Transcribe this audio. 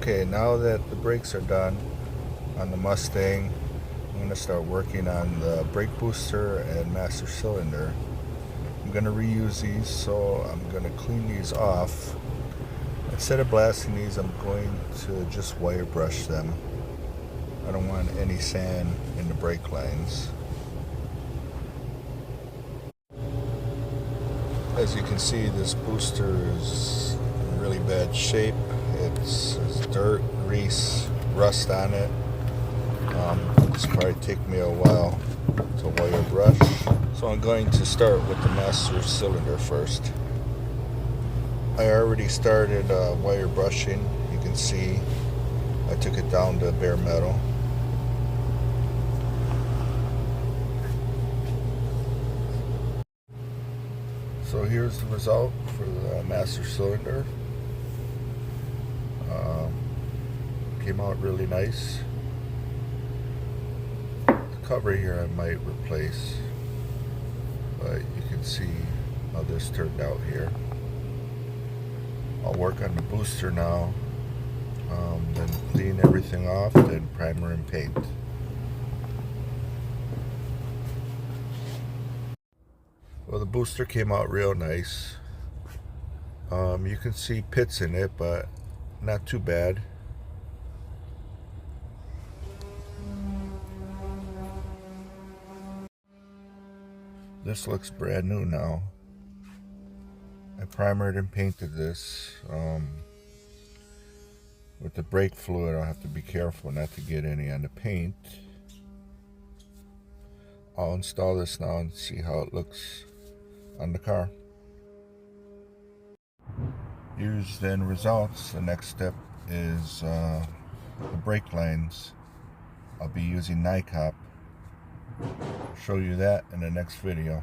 Okay, now that the brakes are done on the Mustang, I'm going to start working on the brake booster and master cylinder. I'm going to reuse these, so I'm going to clean these off. Instead of blasting these, I'm going to just wire brush them. I don't want any sand in the brake lines. As you can see, this booster is in really bad shape. It's dirt, grease, rust on it. This probably take me a while to wire brush. So I'm going to start with the master cylinder first. I already started wire brushing. You can see I took it down to bare metal. So here's the result for the master cylinder. Came out really nice. The cover here I might replace, but you can see how this turned out here. I'll work on the booster now, then clean everything off, then primer and paint. Well, the booster came out real nice. You can see pits in it, but not too bad. This looks brand new now. I primered and painted this. With the brake fluid, I'll have to be careful not to get any on the paint. I'll install this now and see how it looks on the car. Here's the end results. The next step is the brake lines. I'll be using NICOP. Show you that in the next video.